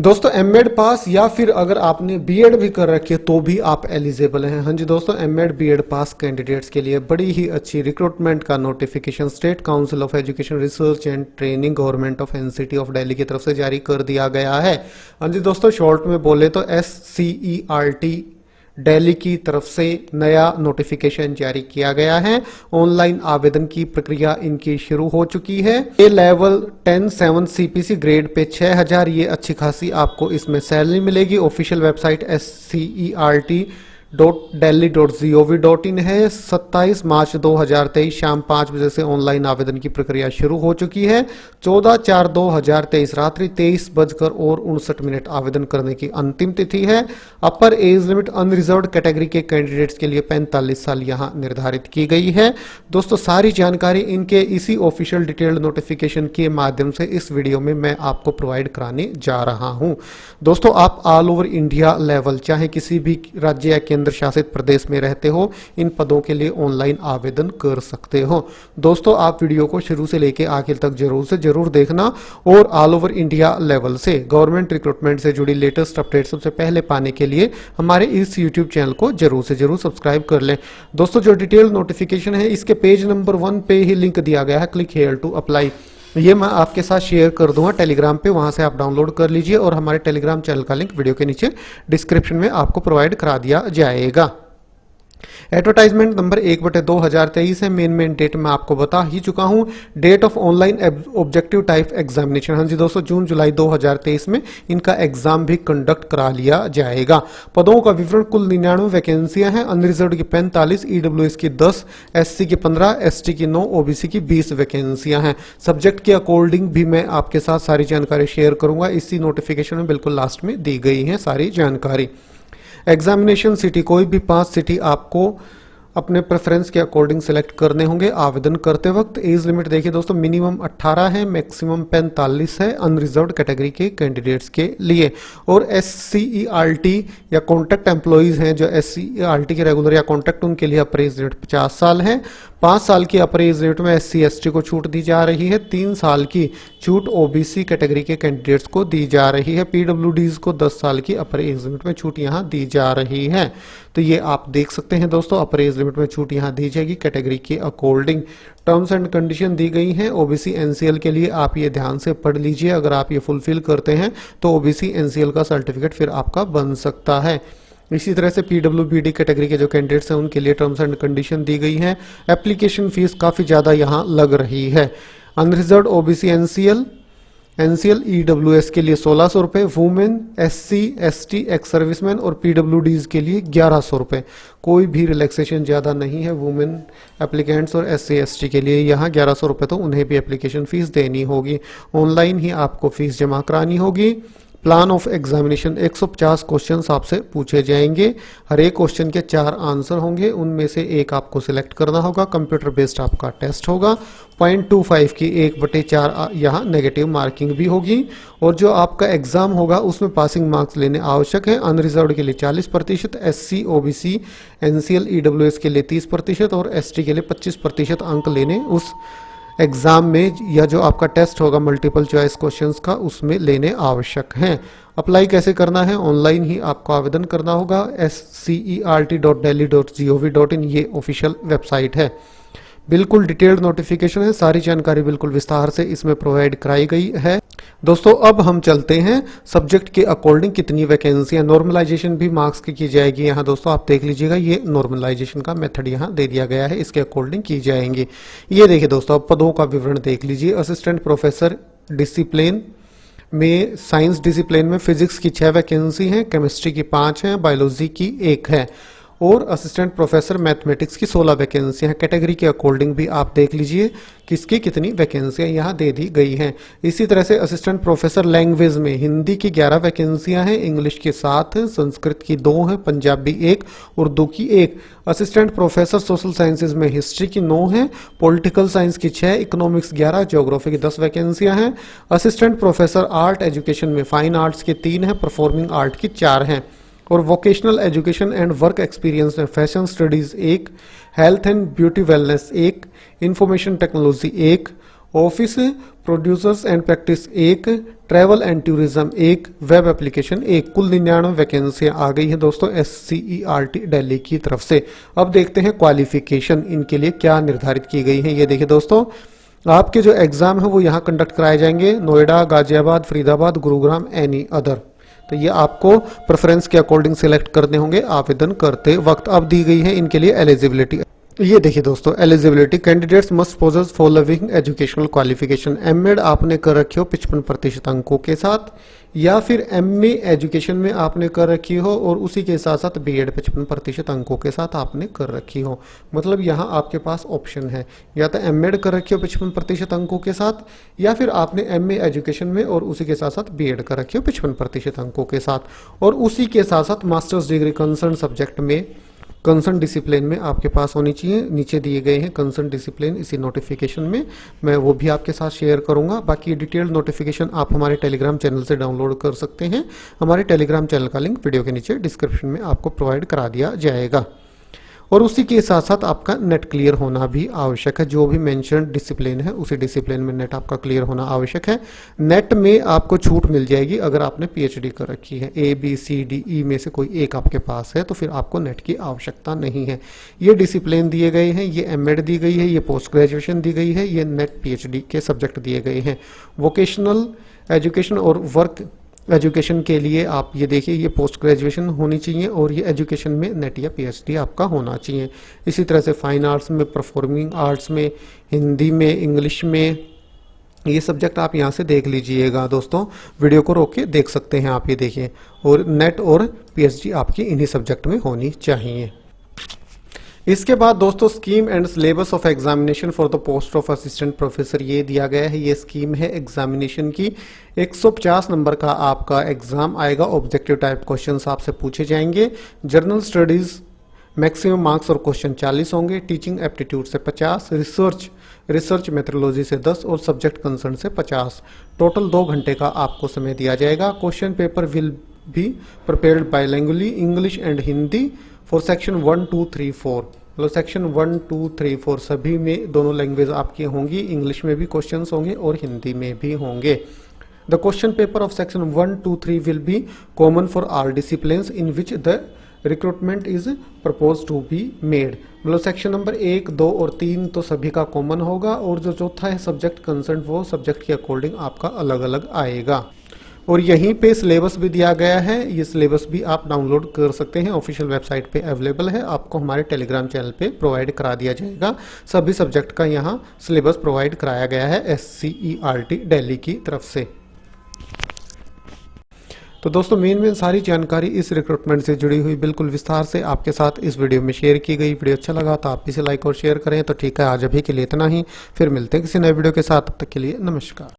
दोस्तों एमएड पास या फिर अगर आपने बीएड भी कर रखी है तो भी आप एलिजिबल हैं। हाँ जी दोस्तों, एमएड बीएड पास कैंडिडेट्स के लिए बड़ी ही अच्छी रिक्रूटमेंट का notification state council of education research and training government of NCT of Delhi की तरफ से जारी कर दिया गया है। हाँ जी दोस्तों, शॉर्ट में बोले तो SCERT दिल्ली की तरफ से नया नोटिफिकेशन जारी किया गया है। ऑनलाइन आवेदन की प्रक्रिया इनकी शुरू हो चुकी है। ये लेवल 10-7 CPC ग्रेड पे 6000 ये अच्छी खासी आपको इसमें सैलरी मिलेगी। ऑफिशियल वेबसाइट SCERT.delhi.gov.in है। 27 मार्च 2023 शाम 5 बजे से ऑनलाइन आवेदन की प्रक्रिया शुरू हो चुकी है। 14/4/2023 रात्रि 23:59 आवेदन करने की अंतिम तिथि है। अपर एज लिमिट अनरिजर्व्ड कैटेगरी के कैंडिडेट्स के लिए 45 साल यहां निर्धारित की गई है। दोस्तों सारी जानकारी इनके इसी ऑफिशियल डिटेल्ड नोटिफिकेशन के माध्यम से इस वीडियो में मैं आपको प्रोवाइड कराने जा रहा हूं। दोस्तों आप ऑल ओवर इंडिया लेवल चाहे किसी भी राज्य या केंद्र शासित प्रदेश में रहते हो, इन पदों के लिए ऑनलाइन आवेदन कर सकते हो। दोस्तों आप वीडियो को शुरू से लेकर आखिर तक जरूर देखना और ऑल ओवर इंडिया लेवल से गवर्नमेंट रिक्रूटमेंट से जुड़ी लेटेस्ट अपडेट सबसे पहले पाने के लिए हमारे इस यूट्यूब चैनल को जरूर सब्सक्राइब कर लें। दोस्तों जो डिटेल नोटिफिकेशन है इसके पेज नंबर 1 पे ही लिंक दिया गया है, क्लिक हियर टू अप्लाई। ये मैं आपके साथ शेयर कर दूंगा टेलीग्राम पे, वहां से आप डाउनलोड कर लीजिए और हमारे टेलीग्राम चैनल का लिंक वीडियो के नीचे डिस्क्रिप्शन में आपको प्रोवाइड करा दिया जाएगा। एडवर्टाइजमेंट नंबर 1/2023 है। मेन डेट मैं आपको बता ही चुका हूं। Date of online objective type examination, हाँ जी दोस्तों, जून जुलाई 2023 में इनका एग्जाम भी कंडक्ट करा लिया जाएगा। पदों का विवरण, कुल 99 वैकेंसियां हैं। अनरिजर्व्ड की 45, EWS की 10, SC की 15, ST की 9, OBC की 20 वैकेंसियां हैं। सब्जेक्ट के अकॉर्डिंग भी मैं आपके साथ सारी जानकारी शेयर करूंगा। इसी नोटिफिकेशन में बिल्कुल लास्ट में दी गई है सारी जानकारी। एग्जामिनेशन सिटी, कोई भी 5 सिटी आपको अपने प्रेफरेंस के अकॉर्डिंग सेलेक्ट करने होंगे आवेदन करते वक्त। एज लिमिट देखिए दोस्तों, मिनिमम 18 है, मैक्सिमम 45 है अनरिजर्व्ड कैटेगरी के कैंडिडेट्स के लिए। और SCERT या कॉन्ट्रैक्ट एम्प्लॉइज हैं जो SCERT के रेगुलर या कॉन्ट्रैक्ट, उनके लिए अपर एज लिमिट 50 साल है। 5 साल की अपर एज लिमिट में SC ST को छूट दी जा रही है। 3 साल की छूट OBC कैटेगरी के कैंडिडेट्स को दी जा रही है। PWDs को 10 साल की अपर एज लिमिट में छूट यहां दी जा रही है। तो ये आप देख सकते हैं दोस्तों, अपर एज लिमिट में छूट यहां दी जाएगी कैटेगरी के अकॉर्डिंग। टर्म्स एंड कंडीशन दी गई हैं। OBC NCL के लिए आप ये ध्यान से पढ़ लीजिए। अगर आप ये फुलफिल करते हैं तो OBC NCL का सर्टिफिकेट फिर आपका बन सकता है। इसी तरह से PWBD कैटेगरी के जो कैंडिडेट्स हैं उनके लिए टर्म्स एंड कंडीशन दी गई है। एप्लीकेशन फीस काफ़ी ज़्यादा यहाँ लग रही है। अनरिजर्व्ड OBC NCL EWS के लिए 1600 रुपये, women SC ST ex serviceman और PWDs के लिए 1100 रुपये। कोई भी रिलैक्सेशन ज़्यादा नहीं है वुमेन एप्लीकेंट्स और SC ST के लिए। यहाँ 1100 रुपये तो उन्हें भी एप्लीकेशन फ़ीस देनी होगी। ऑनलाइन ही आपको फ़ीस जमा करानी होगी। प्लान ऑफ एग्जामिनेशन, 150 क्वेश्चंस आपसे पूछे जाएंगे। हर एक क्वेश्चन के 4 आंसर होंगे, उनमें से एक आपको सिलेक्ट करना होगा। कंप्यूटर बेस्ड आपका टेस्ट होगा। 0.25 की 1/4 यहाँ नेगेटिव मार्किंग भी होगी। और जो आपका एग्जाम होगा उसमें पासिंग मार्क्स लेने आवश्यक है। अनरिजर्व्ड के लिए 40%, SC OBC NCL EWS के लिए 30% और ST के लिए 25% अंक लेने उस एग्जाम में, या जो आपका टेस्ट होगा मल्टीपल चॉइस क्वेश्चंस का, उसमें लेने आवश्यक हैं। अप्लाई कैसे करना है? ऑनलाइन ही आपको आवेदन करना होगा। SCERT.delhi.gov.in ये ऑफिशियल वेबसाइट है। बिल्कुल डिटेल्ड नोटिफिकेशन है, सारी जानकारी बिल्कुल विस्तार से इसमें प्रोवाइड कराई गई है। दोस्तों अब हम चलते हैं सब्जेक्ट के अकॉर्डिंग कितनी वैकेंसियां, नॉर्मलाइजेशन भी मार्क्स की जाएगी। यहाँ दोस्तों आप देख लीजिएगा, ये नॉर्मलाइजेशन का मेथड यहाँ दे दिया गया है, इसके अकॉर्डिंग की जाएंगी। ये देखिए दोस्तों, अब पदों का विवरण देख लीजिए। असिस्टेंट प्रोफेसर डिसिप्लिन में, साइंस डिसिप्लिन में फिजिक्स की 6 वैकेंसी हैं, केमिस्ट्री की 5 हैं, बायोलॉजी की 1 है और असिस्टेंट प्रोफेसर मैथमेटिक्स की 16 वैकेंसियाँ हैं। कैटेगरी के अकॉर्डिंग भी आप देख लीजिए किसकी कितनी वैकेंसियाँ यहाँ दे दी गई हैं। इसी तरह से असिस्टेंट प्रोफेसर लैंग्वेज में हिंदी की 11 वैकेंसियाँ हैं, इंग्लिश की 7 हैं, संस्कृत की 2 हैं, पंजाबी 1, उर्दू की 1। असिस्टेंट प्रोफेसर सोशल साइंसेज में हिस्ट्री की 9 हैं, पॉलिटिकल साइंस की 6, इकोनॉमिक्स 11, ज्योग्राफी की 10 वैकेंसियाँ हैं। असिस्टेंट प्रोफेसर आर्ट एजुकेशन में फाइन आर्ट्स की 3 हैं, परफॉर्मिंग आर्ट की 4 हैं। और vocational education and work experience में fashion studies 1, health and beauty wellness 1, information technology 1 office producers and practice 1, travel and tourism 1, web application 1। कुल 99 वैकेंसियां आ गई हैं दोस्तों SCERT दिल्ली की तरफ से। अब देखते हैं क्वालिफिकेशन इनके लिए क्या निर्धारित की गई है। ये देखिए दोस्तों, आपके जो एग्जाम है वो यहाँ कंडक्ट कराए जाएंगे नोएडा, गाजियाबाद, फरीदाबाद, गुरुग्राम, एनी अदर। तो ये आपको प्रेफरेंस के अकॉर्डिंग सिलेक्ट करने होंगे आवेदन करते वक्त। अब दी गई है इनके लिए एलिजिबिलिटी। ये देखिए दोस्तों, eligibility candidates must possess following educational qualification. M Ed आपने कर रखी हो 55% अंकों के साथ, या फिर एमए एजुकेशन में आपने कर रखी हो और उसी के साथ साथ बीएड 55% अंकों के साथ आपने कर रखी हो। मतलब यहाँ आपके पास ऑप्शन है, या तो एमएड कर रखी हो 55% अंकों के साथ, या फिर आपने एमए एजुकेशन में और उसी के साथ साथ बीएड कर रखी हो 55% अंकों के साथ, और उसी के साथ साथ मास्टर्स डिग्री कंसर्न सब्जेक्ट में, कंसर्न डिसिप्लिन में आपके पास होनी चाहिए। नीचे दिए गए हैं कंसर्न डिसिप्लिन इसी नोटिफिकेशन में, मैं वो भी आपके साथ शेयर करूंगा। बाकी डिटेल्ड नोटिफिकेशन आप हमारे टेलीग्राम चैनल से डाउनलोड कर सकते हैं। हमारे टेलीग्राम चैनल का लिंक वीडियो के नीचे डिस्क्रिप्शन में आपको प्रोवाइड करा दिया जाएगा। और उसी के साथ साथ आपका नेट क्लियर होना भी आवश्यक है। जो भी मेंशन डिसिप्लिन है उसी डिसिप्लिन में नेट आपका क्लियर होना आवश्यक है। नेट में आपको छूट मिल जाएगी अगर आपने PhD कर रखी है। ABCDE में से कोई एक आपके पास है तो फिर आपको नेट की आवश्यकता नहीं है। ये डिसिप्लिन दिए गए हैं, ये एमएड दी गई है, ये पोस्ट ग्रेजुएशन दी गई है, ये नेट PhD के सब्जेक्ट दिए गए हैं। वोकेशनल एजुकेशन और वर्क एजुकेशन के लिए आप ये देखिए, ये पोस्ट ग्रेजुएशन होनी चाहिए और ये एजुकेशन में नेट या PhD आपका होना चाहिए। इसी तरह से फाइन आर्ट्स में, परफॉर्मिंग आर्ट्स में, हिंदी में, इंग्लिश में, ये सब्जेक्ट आप यहाँ से देख लीजिएगा दोस्तों। वीडियो को रोक के देख सकते हैं आप, ये देखिए। और नेट और PhD आपकी इन्हीं सब्जेक्ट में होनी चाहिए। इसके बाद दोस्तों scheme and syllabus of examination for the post of assistant professor ये दिया गया है। ये स्कीम है एग्जामिनेशन की। 150 नंबर का आपका एग्जाम आएगा। ऑब्जेक्टिव टाइप क्वेश्चंस आपसे पूछे जाएंगे। जनरल स्टडीज मैक्सिमम मार्क्स और क्वेश्चन 40 होंगे। टीचिंग एप्टीट्यूड से 50, रिसर्च मेथोडोलॉजी से 10 और सब्जेक्ट कंसर्न से 50। टोटल 2 घंटे का आपको समय दिया जाएगा। Question paper will be prepared bilingually English and Hindi for section 1, 2, 3, 4। मतलब सेक्शन 1, 2, 3, 4 सभी में दोनों लैंग्वेज आपकी होंगी। इंग्लिश में भी क्वेश्चंस होंगे और हिंदी में भी होंगे। The question paper of section 1, 2, 3 will be common for all disciplines in which the recruitment is propose to be made. मतलब सेक्शन नंबर 1, 2 और 3 तो सभी का कॉमन होगा, और जो चौथा है सब्जेक्ट कंसर्न वो सब्जेक्ट के अकॉर्डिंग आपका अलग अलग आएगा। और यहीं पे सिलेबस भी दिया गया है। ये सिलेबस भी आप डाउनलोड कर सकते हैं, ऑफिशियल वेबसाइट पे अवेलेबल है। आपको हमारे टेलीग्राम चैनल पे प्रोवाइड करा दिया जाएगा। सभी सब्जेक्ट का यहाँ सिलेबस प्रोवाइड कराया गया है SCERT दिल्ली की तरफ से। तो दोस्तों मेन सारी जानकारी इस रिक्रूटमेंट से जुड़ी हुई बिल्कुल विस्तार से आपके साथ इस वीडियो में शेयर की गई। वीडियो अच्छा लगा तो आप इसे लाइक और शेयर करें। तो ठीक है, आज अभी के लिए इतना ही। फिर मिलते हैं किसी नए वीडियो के साथ। तब तक के लिए नमस्कार।